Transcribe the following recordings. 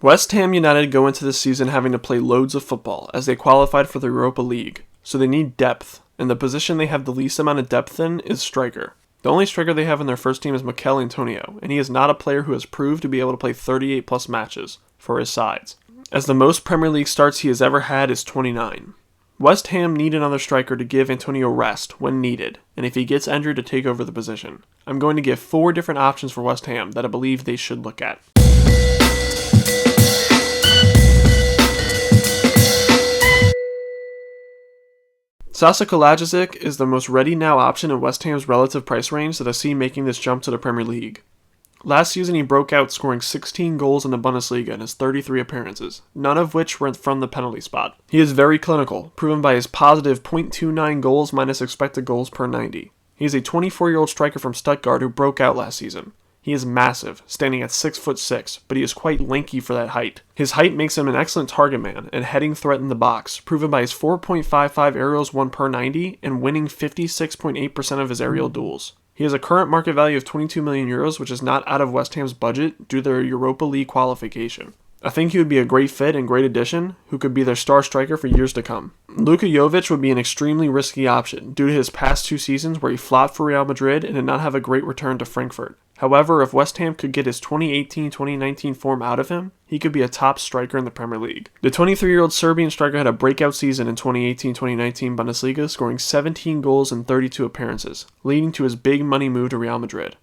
West Ham United go into this season having to play loads of football as they qualified for the Europa League, so they need depth, and the position they have the least amount of depth in is striker. The only striker they have in their first team is Mikel Antonio, and he is not a player who has proved to be able to play 38 plus matches for his sides, as the most Premier League starts he has ever had is 29. West Ham need another striker to give Antonio rest when needed, and if he gets injured to take over the position. I'm going to give 4 different options for West Ham that I believe they should look at. Sasa Kalajdzic is the most ready now option in West Ham's relative price range that I see making this jump to the Premier League. Last season he broke out scoring 16 goals in the Bundesliga in his 33 appearances, none of which were from the penalty spot. He is very clinical, proven by his positive .29 goals minus expected goals per 90. He is a 24-year-old striker from Stuttgart who broke out last season. He is massive, standing at 6'6", but he is quite lanky for that height. His height makes him an excellent target man and heading threat in the box, proven by his 4.55 aerials won per 90 and winning 56.8% of his aerial duels. He has a current market value of €22 million, which is not out of West Ham's budget due to their Europa League qualification. I think he would be a great fit and great addition who could be their star striker for years to come. Luka Jovic would be an extremely risky option due to his past 2 seasons where he flopped for Real Madrid and did not have a great return to Frankfurt. However, if West Ham could get his 2018-2019 form out of him, he could be a top striker in the Premier League. The 23-year-old Serbian striker had a breakout season in 2018-2019 Bundesliga, scoring 17 goals in 32 appearances, leading to his big money move to Real Madrid.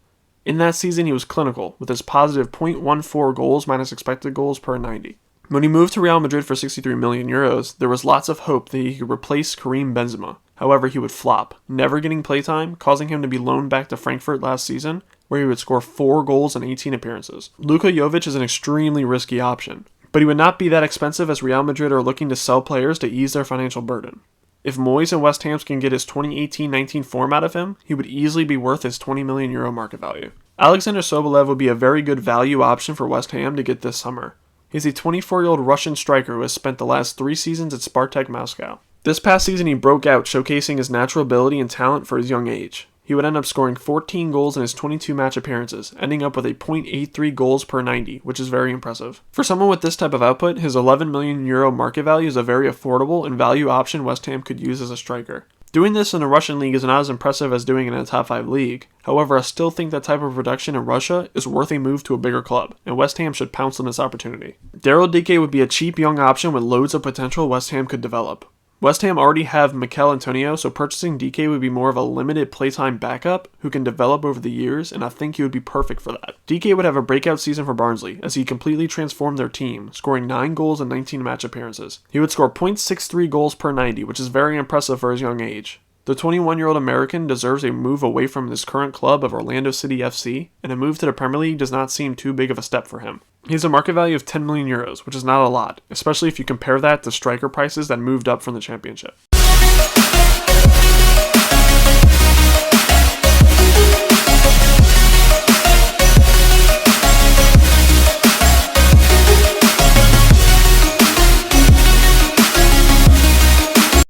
In that season, he was clinical, with his positive .14 goals minus expected goals per 90. When he moved to Real Madrid for €63 million, there was lots of hope that he could replace Karim Benzema. However, he would flop, never getting playtime, causing him to be loaned back to Frankfurt last season, where he would score 4 goals in 18 appearances. Luka Jovic is an extremely risky option, but he would not be that expensive as Real Madrid are looking to sell players to ease their financial burden. If Moyes and West Ham can get his 2018-19 form out of him, he would easily be worth his €20 million market value. Aleksandr Sobolev would be a very good value option for West Ham to get this summer. He's a 24-year-old Russian striker who has spent the last 3 seasons at Spartak Moscow. This past season he broke out, showcasing his natural ability and talent for his young age. He would end up scoring 14 goals in his 22 match appearances, ending up with a .83 goals per 90, which is very impressive. For someone with this type of output, his €11 million market value is a very affordable and value option West Ham could use as a striker. Doing this in the Russian league is not as impressive as doing it in a top 5 league. However, I still think that type of production in Russia is worth a move to a bigger club, and West Ham should pounce on this opportunity. Daryl Dike would be a cheap young option with loads of potential West Ham could develop. West Ham already have Mikel Antonio, so purchasing Dike would be more of a limited playtime backup who can develop over the years, and I think he would be perfect for that. Dike would have a breakout season for Barnsley, as he completely transformed their team, scoring 9 goals in 19 match appearances. He would score .63 goals per 90, which is very impressive for his young age. The 21-year-old American deserves a move away from his current club of Orlando City FC, and a move to the Premier League does not seem too big of a step for him. He has a market value of €10 million, which is not a lot, especially if you compare that to striker prices that moved up from the Championship.